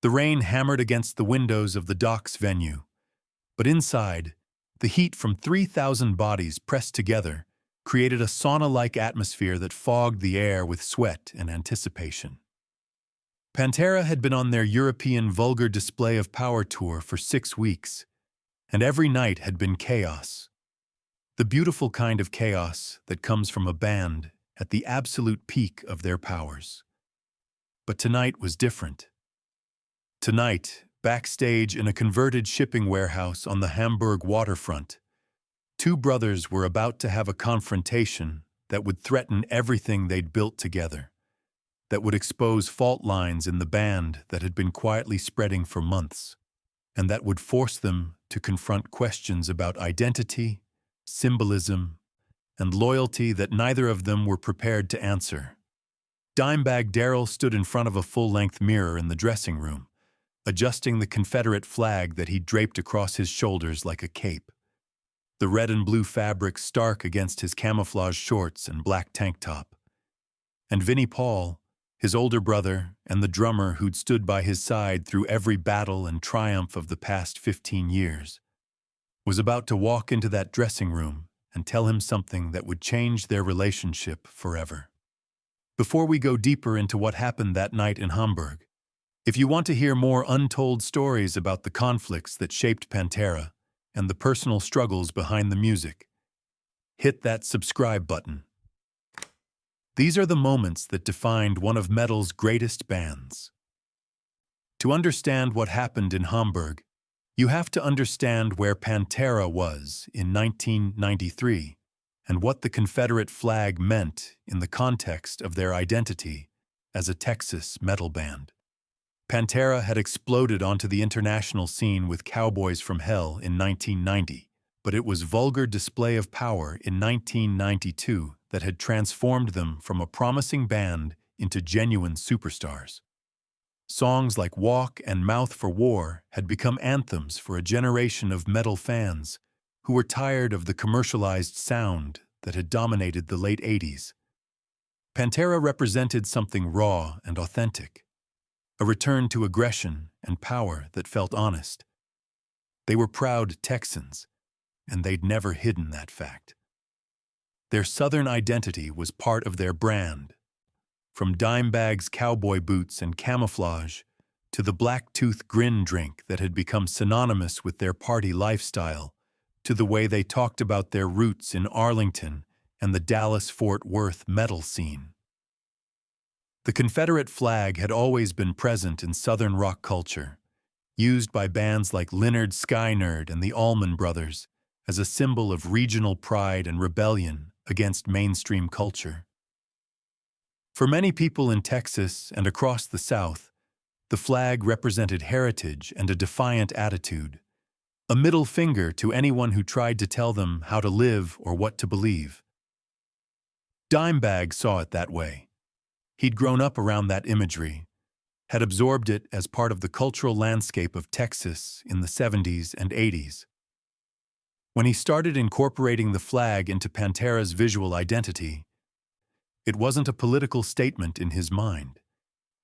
The rain hammered against the windows of the Docks venue, but inside, the heat from 3,000 bodies pressed together created a sauna-like atmosphere that fogged the air with sweat and anticipation. Pantera had been on their European vulgar display of power tour for 6 weeks, and every night had been chaos. The beautiful kind of chaos that comes from a band at the absolute peak of their powers. But tonight was different. Tonight, backstage in a converted shipping warehouse on the Hamburg waterfront, two brothers were about to have a confrontation that would threaten everything they'd built together, that would expose fault lines in the band that had been quietly spreading for months, and that would force them to confront questions about identity, symbolism, and loyalty that neither of them were prepared to answer. Dimebag Darrell stood in front of a full-length mirror in the dressing room, adjusting the Confederate flag that he draped across his shoulders like a cape. The red and blue fabric stark against his camouflage shorts and black tank top. And Vinnie Paul, his older brother and the drummer who'd stood by his side through every battle and triumph of the past 15 years, was about to walk into that dressing room and tell him something that would change their relationship forever. Before we go deeper into what happened that night in Hamburg, if you want to hear more untold stories about the conflicts that shaped Pantera and the personal struggles behind the music, hit that subscribe button. These are the moments that defined one of metal's greatest bands. To understand what happened in Hamburg, you have to understand where Pantera was in 1993 and what the Confederate flag meant in the context of their identity as a Texas metal band. Pantera had exploded onto the international scene with Cowboys from Hell in 1990, but it was vulgar display of power in 1992 that had transformed them from a promising band into genuine superstars. Songs like Walk and Mouth for War had become anthems for a generation of metal fans who were tired of the commercialized sound that had dominated the late 80s. Pantera represented something raw and authentic, a return to aggression and power that felt honest. They were proud Texans, and they'd never hidden that fact. Their Southern identity was part of their brand, from Dimebag's cowboy boots and camouflage to the black-tooth grin drink that had become synonymous with their party lifestyle, to the way they talked about their roots in Arlington and the Dallas-Fort Worth metal scene. The Confederate flag had always been present in Southern rock culture, used by bands like Lynyrd Skynyrd and the Allman Brothers as a symbol of regional pride and rebellion against mainstream culture. For many people in Texas and across the South, the flag represented heritage and a defiant attitude, a middle finger to anyone who tried to tell them how to live or what to believe. Dimebag saw it that way. He'd grown up around that imagery, had absorbed it as part of the cultural landscape of Texas in the 70s and 80s. When he started incorporating the flag into Pantera's visual identity, it wasn't a political statement in his mind.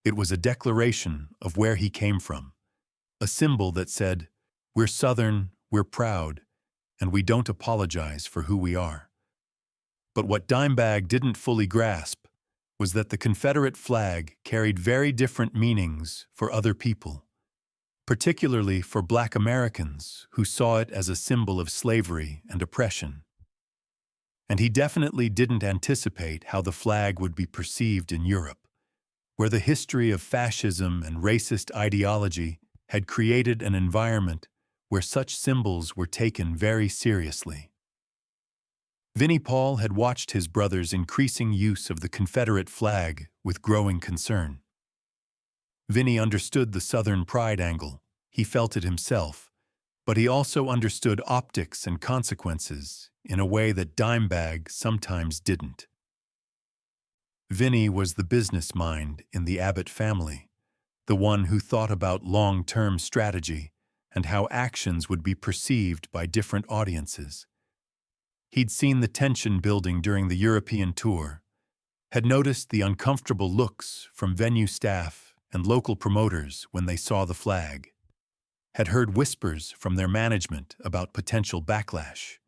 It was a declaration of where he came from, a symbol that said, "We're Southern, we're proud, and we don't apologize for who we are." But what Dimebag didn't fully grasp was that the Confederate flag carried very different meanings for other people, particularly for Black Americans who saw it as a symbol of slavery and oppression. And he definitely didn't anticipate how the flag would be perceived in Europe, where the history of fascism and racist ideology had created an environment where such symbols were taken very seriously. Vinnie Paul had watched his brother's increasing use of the Confederate flag with growing concern. Vinnie understood the Southern pride angle. He felt it himself, but he also understood optics and consequences in a way that Dimebag sometimes didn't. Vinnie was the business mind in the Abbott family, the one who thought about long-term strategy and how actions would be perceived by different audiences. He'd seen the tension building during the European tour, had noticed the uncomfortable looks from venue staff and local promoters when they saw the flag, had heard whispers from their management about potential backlash.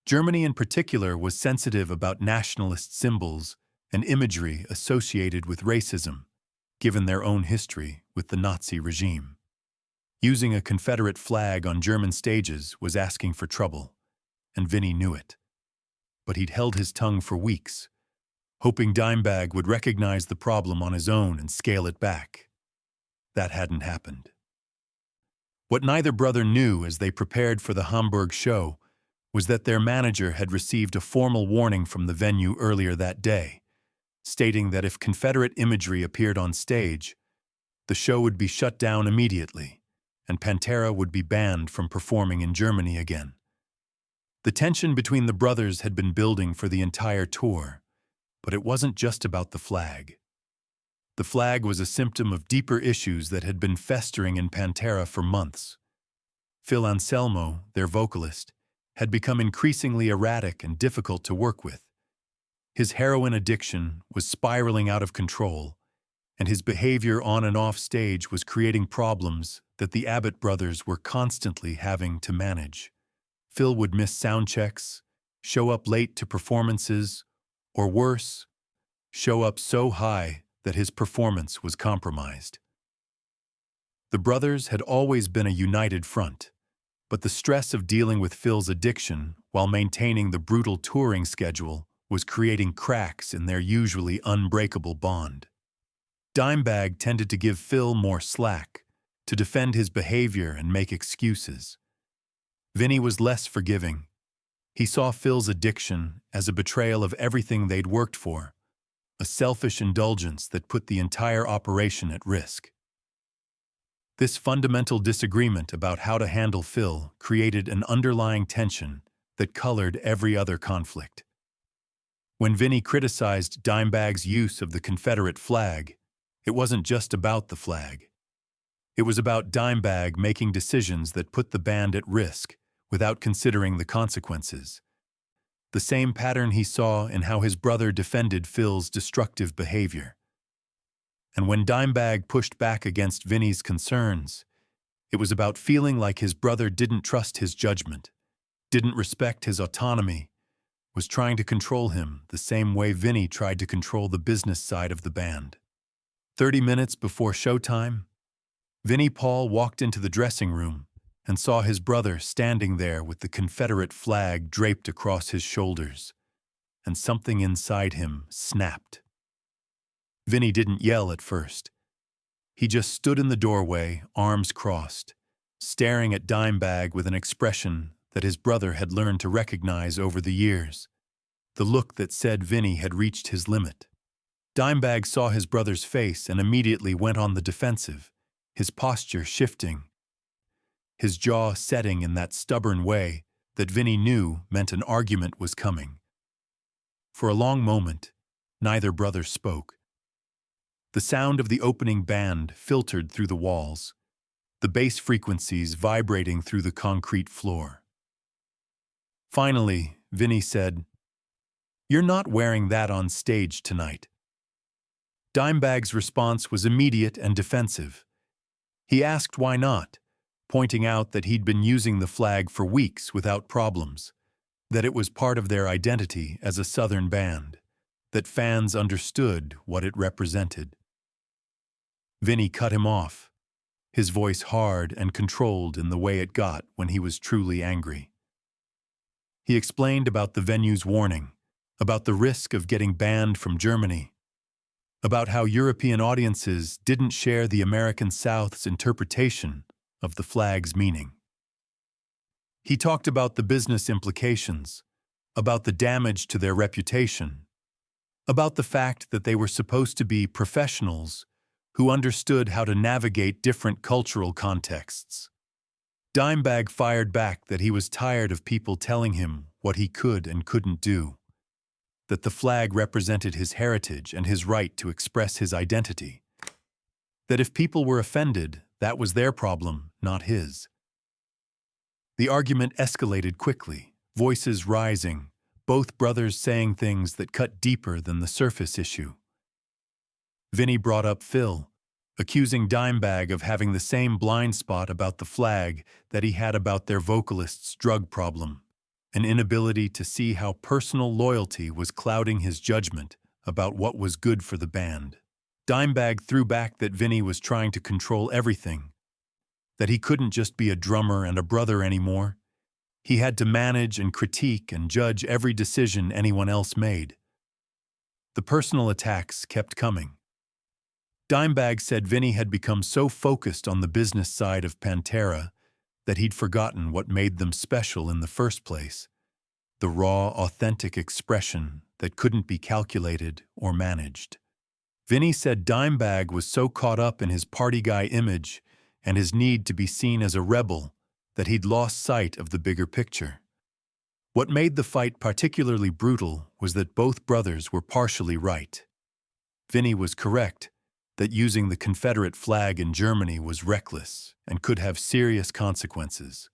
Germany in particular was sensitive about nationalist symbols and imagery associated with racism, given their own history with the Nazi regime. Using a Confederate flag on German stages was asking for trouble, and Vinnie knew it. But he'd held his tongue for weeks, hoping Dimebag would recognize the problem on his own and scale it back. That hadn't happened. What neither brother knew as they prepared for the Hamburg show was that their manager had received a formal warning from the venue earlier that day, stating that if Confederate imagery appeared on stage, the show would be shut down immediately, and Pantera would be banned from performing in Germany again. The tension between the brothers had been building for the entire tour, but it wasn't just about the flag. The flag was a symptom of deeper issues that had been festering in Pantera for months. Phil Anselmo, their vocalist, had become increasingly erratic and difficult to work with. His heroin addiction was spiraling out of control, and his behavior on and off stage was creating problems that the Abbott brothers were constantly having to manage. Phil would miss sound checks, show up late to performances, or worse, show up so high that his performance was compromised. The brothers had always been a united front, but the stress of dealing with Phil's addiction while maintaining the brutal touring schedule was creating cracks in their usually unbreakable bond. Dimebag tended to give Phil more slack, to defend his behavior and make excuses. Vinnie was less forgiving. He saw Phil's addiction as a betrayal of everything they'd worked for, a selfish indulgence that put the entire operation at risk. This fundamental disagreement about how to handle Phil created an underlying tension that colored every other conflict. When Vinnie criticized Dimebag's use of the Confederate flag, it wasn't just about the flag. It was about Dimebag making decisions that put the band at risk without considering the consequences. The same pattern he saw in how his brother defended Phil's destructive behavior. And when Dimebag pushed back against Vinnie's concerns, it was about feeling like his brother didn't trust his judgment, didn't respect his autonomy, was trying to control him the same way Vinnie tried to control the business side of the band. 30 minutes before showtime, Vinnie Paul walked into the dressing room and saw his brother standing there with the Confederate flag draped across his shoulders, and something inside him snapped. Vinnie didn't yell at first. He just stood in the doorway, arms crossed, staring at Dimebag with an expression that his brother had learned to recognize over the years, the look that said Vinnie had reached his limit. Dimebag saw his brother's face and immediately went on the defensive, his posture shifting, his jaw setting in that stubborn way that Vinnie knew meant an argument was coming. For a long moment, neither brother spoke. The sound of the opening band filtered through the walls, the bass frequencies vibrating through the concrete floor. Finally, Vinnie said, "You're not wearing that on stage tonight." Dimebag's response was immediate and defensive. He asked why not, pointing out that he'd been using the flag for weeks without problems, that it was part of their identity as a Southern band, that fans understood what it represented. Vinnie cut him off, his voice hard and controlled in the way it got when he was truly angry. He explained about the venue's warning, about the risk of getting banned from Germany, about how European audiences didn't share the American South's interpretation of the flag's meaning. He talked about the business implications, about the damage to their reputation, about the fact that they were supposed to be professionals who understood how to navigate different cultural contexts. Dimebag fired back that he was tired of people telling him what he could and couldn't do, that the flag represented his heritage and his right to express his identity, that if people were offended, that was their problem, not his. The argument escalated quickly, voices rising, both brothers saying things that cut deeper than the surface issue. Vinnie brought up Phil, accusing Dimebag of having the same blind spot about the flag that he had about their vocalist's drug problem, an inability to see how personal loyalty was clouding his judgment about what was good for the band. Dimebag threw back that Vinnie was trying to control everything, that he couldn't just be a drummer and a brother anymore. He had to manage and critique and judge every decision anyone else made. The personal attacks kept coming. Dimebag said Vinnie had become so focused on the business side of Pantera that he'd forgotten what made them special in the first place, the raw, authentic expression that couldn't be calculated or managed. Vinnie said Dimebag was so caught up in his party guy image and his need to be seen as a rebel that he'd lost sight of the bigger picture. What made the fight particularly brutal was that both brothers were partially right. Vinnie was correct that using the Confederate flag in Germany was reckless and could have serious consequences.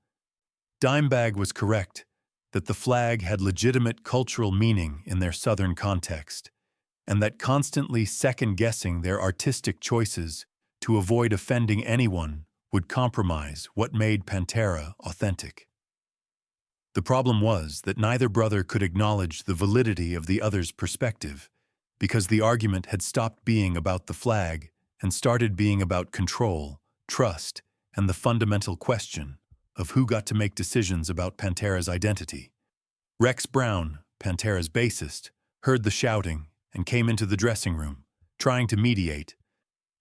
Dimebag was correct that the flag had legitimate cultural meaning in their Southern context, and that constantly second-guessing their artistic choices to avoid offending anyone would compromise what made Pantera authentic. The problem was that neither brother could acknowledge the validity of the other's perspective, because the argument had stopped being about the flag and started being about control, trust, and the fundamental question of who got to make decisions about Pantera's identity. Rex Brown, Pantera's bassist, heard the shouting and came into the dressing room, trying to mediate,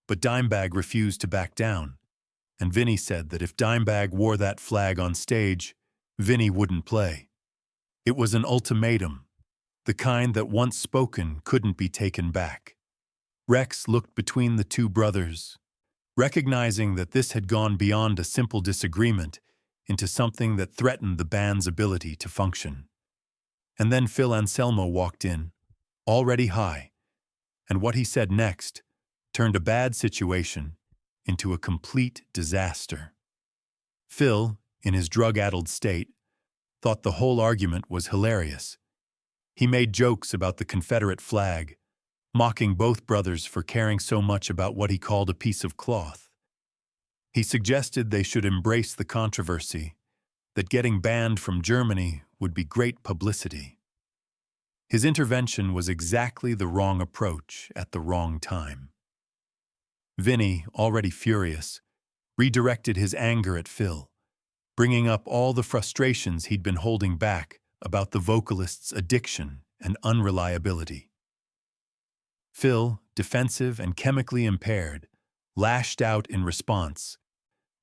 but Dimebag refused to back down, and Vinnie said that if Dimebag wore that flag on stage, Vinnie wouldn't play. It was an ultimatum, the kind that once spoken couldn't be taken back. Rex looked between the two brothers, recognizing that this had gone beyond a simple disagreement into something that threatened the band's ability to function. And then Phil Anselmo walked in, already high, and what he said next turned a bad situation into a complete disaster. Phil, in his drug-addled state, thought the whole argument was hilarious. He made jokes about the Confederate flag, mocking both brothers for caring so much about what he called a piece of cloth. He suggested they should embrace the controversy, that getting banned from Germany would be great publicity. His intervention was exactly the wrong approach at the wrong time. Vinnie, already furious, redirected his anger at Phil, bringing up all the frustrations he'd been holding back about the vocalist's addiction and unreliability. Phil, defensive and chemically impaired, lashed out in response,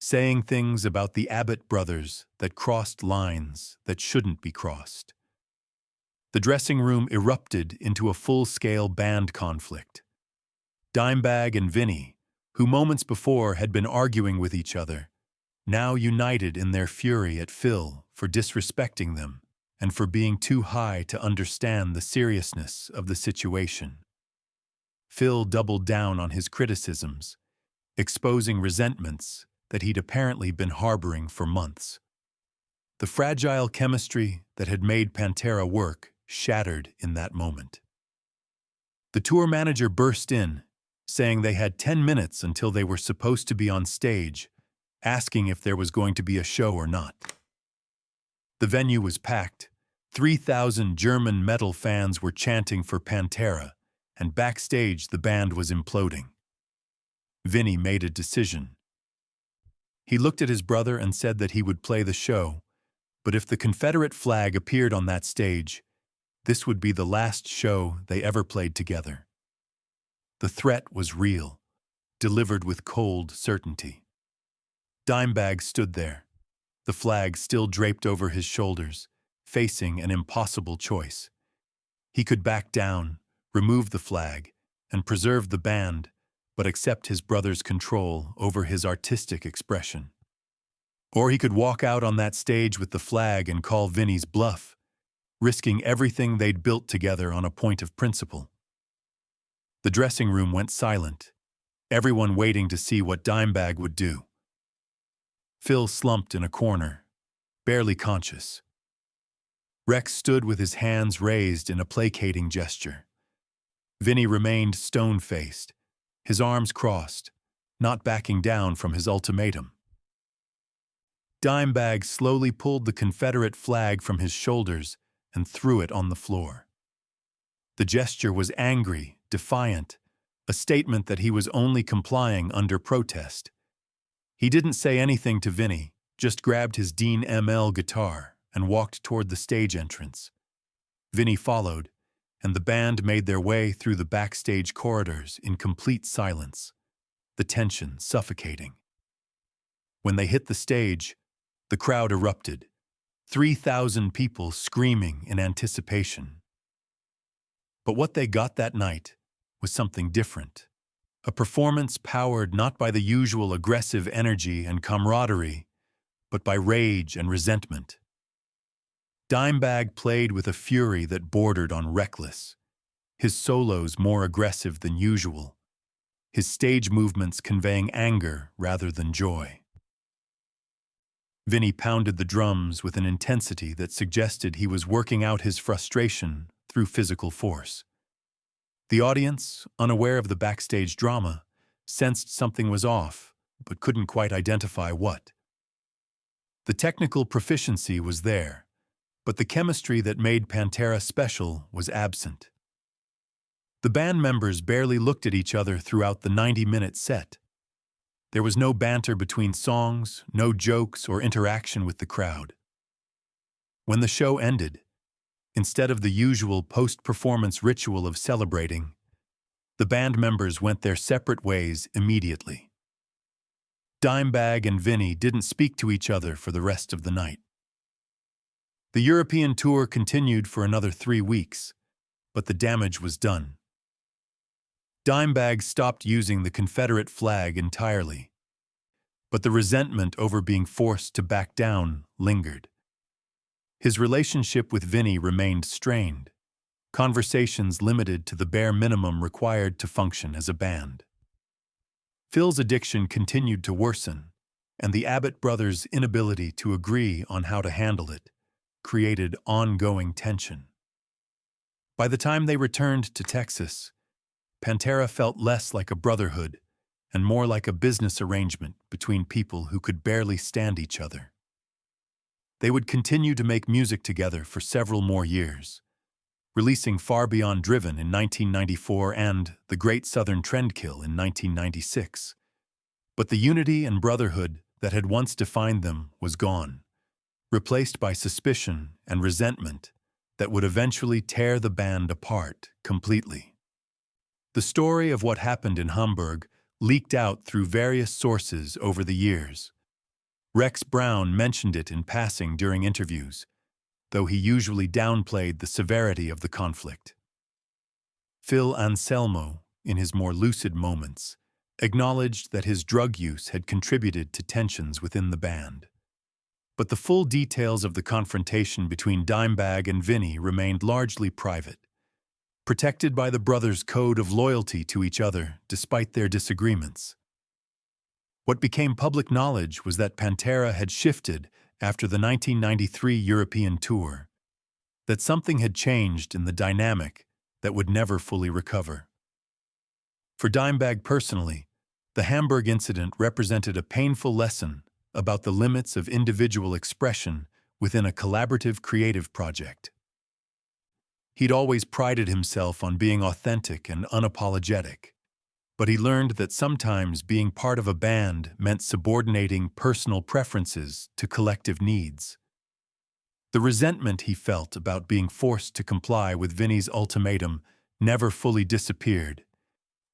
saying things about the Abbott brothers that crossed lines that shouldn't be crossed. The dressing room erupted into a full-scale band conflict. Dimebag and Vinnie, who moments before had been arguing with each other, now united in their fury at Phil for disrespecting them and for being too high to understand the seriousness of the situation. Phil doubled down on his criticisms, exposing resentments that he'd apparently been harboring for months. The fragile chemistry that had made Pantera work shattered in that moment. The tour manager burst in, saying they had 10 minutes until they were supposed to be on stage, asking if there was going to be a show or not. The venue was packed. 3,000 German metal fans were chanting for Pantera, and backstage the band was imploding. Vinnie made a decision. He looked at his brother and said that he would play the show, but if the Confederate flag appeared on that stage, this would be the last show they ever played together. The threat was real, delivered with cold certainty. Dimebag stood there, the flag still draped over his shoulders, facing an impossible choice. He could back down, remove the flag, and preserve the band, but accept his brother's control over his artistic expression. Or he could walk out on that stage with the flag and call Vinnie's bluff, risking everything they'd built together on a point of principle. The dressing room went silent, everyone waiting to see what Dimebag would do. Phil slumped in a corner, barely conscious. Rex stood with his hands raised in a placating gesture. Vinnie remained stone-faced, his arms crossed, not backing down from his ultimatum. Dimebag slowly pulled the Confederate flag from his shoulders and threw it on the floor. The gesture was angry, defiant, a statement that he was only complying under protest. He didn't say anything to Vinnie, just grabbed his Dean ML guitar and walked toward the stage entrance. Vinnie followed, and the band made their way through the backstage corridors in complete silence, the tension suffocating. When they hit the stage, the crowd erupted, 3,000 people screaming in anticipation. But what they got that night was something different. A performance powered not by the usual aggressive energy and camaraderie, but by rage and resentment. Dimebag played with a fury that bordered on reckless, his solos more aggressive than usual, his stage movements conveying anger rather than joy. Vinnie pounded the drums with an intensity that suggested he was working out his frustration through physical force. The audience, unaware of the backstage drama, sensed something was off, but couldn't quite identify what. The technical proficiency was there, but the chemistry that made Pantera special was absent. The band members barely looked at each other throughout the 90-minute set. There was no banter between songs, no jokes or interaction with the crowd. When the show ended, instead of the usual post-performance ritual of celebrating, the band members went their separate ways immediately. Dimebag and Vinnie didn't speak to each other for the rest of the night. The European tour continued for another 3 weeks, but the damage was done. Dimebag stopped using the Confederate flag entirely, but the resentment over being forced to back down lingered. His relationship with Vinnie remained strained, conversations limited to the bare minimum required to function as a band. Phil's addiction continued to worsen, and the Abbott brothers' inability to agree on how to handle it created ongoing tension. By the time they returned to Texas, Pantera felt less like a brotherhood and more like a business arrangement between people who could barely stand each other. They would continue to make music together for several more years, releasing Far Beyond Driven in 1994 and The Great Southern Trendkill in 1996. But the unity and brotherhood that had once defined them was gone, replaced by suspicion and resentment that would eventually tear the band apart completely. The story of what happened in Hamburg leaked out through various sources over the years. Rex Brown mentioned it in passing during interviews, though he usually downplayed the severity of the conflict. Phil Anselmo, in his more lucid moments, acknowledged that his drug use had contributed to tensions within the band. But the full details of the confrontation between Dimebag and Vinnie remained largely private, protected by the brothers' code of loyalty to each other despite their disagreements. What became public knowledge was that Pantera had shifted after the 1993 European tour, that something had changed in the dynamic that would never fully recover. For Dimebag personally, the Hamburg incident represented a painful lesson about the limits of individual expression within a collaborative creative project. He'd always prided himself on being authentic and unapologetic, but he learned that sometimes being part of a band meant subordinating personal preferences to collective needs. The resentment he felt about being forced to comply with Vinnie's ultimatum never fully disappeared,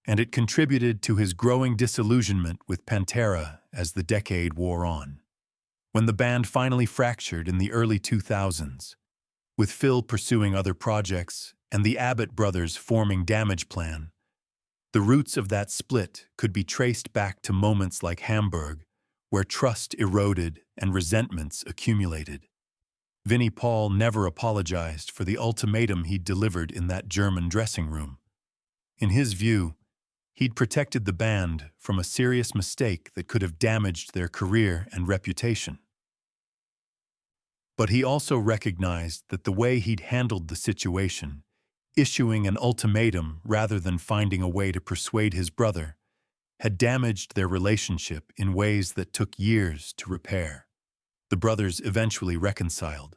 and it contributed to his growing disillusionment with Pantera as the decade wore on. When the band finally fractured in the early 2000s, with Phil pursuing other projects and the Abbott brothers forming Damage Plan, the roots of that split could be traced back to moments like Hamburg, where trust eroded and resentments accumulated. Vinnie Paul never apologized for the ultimatum he'd delivered in that German dressing room. In his view, he'd protected the band from a serious mistake that could have damaged their career and reputation. But he also recognized that the way he'd handled the situation, issuing an ultimatum rather than finding a way to persuade his brother, had damaged their relationship in ways that took years to repair. The brothers eventually reconciled,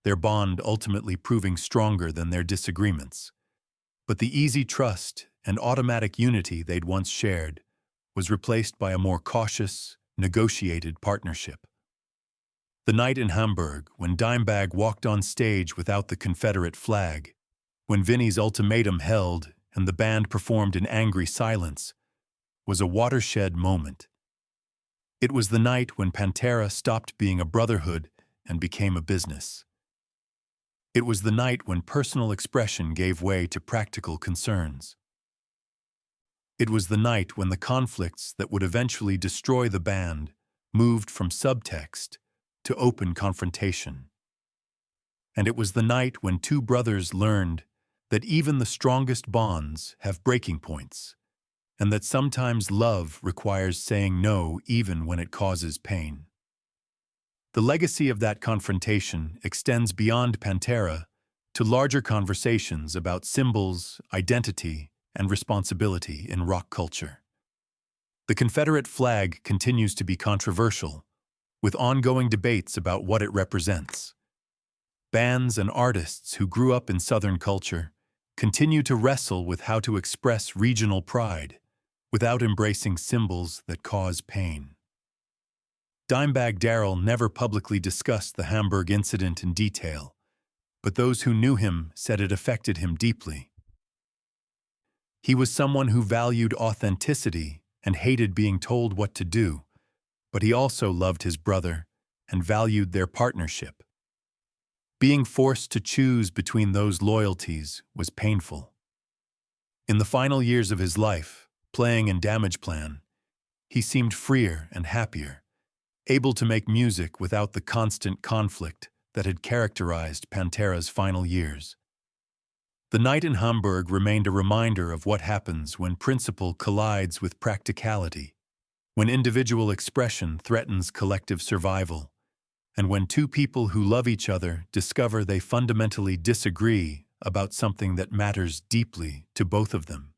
their bond ultimately proving stronger than their disagreements. But the easy trust and automatic unity they'd once shared was replaced by a more cautious, negotiated partnership. The night in Hamburg, when Dimebag walked on stage without the Confederate flag, when Vinnie's Ultimatum held and the band performed in angry silence, was a watershed moment. It was the night when Pantera stopped being a brotherhood and became a business. It was the night when personal expression gave way to practical concerns. It was the night when the conflicts that would eventually destroy the band moved from subtext to open confrontation. And it was the night when two brothers learned that even the strongest bonds have breaking points, and that sometimes love requires saying no even when it causes pain. The legacy of that confrontation extends beyond Pantera to larger conversations about symbols, identity, and responsibility in rock culture. The Confederate flag continues to be controversial, with ongoing debates about what it represents. Bands and artists who grew up in Southern culture continue to wrestle with how to express regional pride without embracing symbols that cause pain. Dimebag Darrell never publicly discussed the Hamburg incident in detail, but those who knew him said it affected him deeply. He was someone who valued authenticity and hated being told what to do, but he also loved his brother and valued their partnership. Being forced to choose between those loyalties was painful. In the final years of his life, playing in Damageplan, he seemed freer and happier, able to make music without the constant conflict that had characterized Pantera's final years. The night in Hamburg remained a reminder of what happens when principle collides with practicality, when individual expression threatens collective survival, and when two people who love each other discover they fundamentally disagree about something that matters deeply to both of them.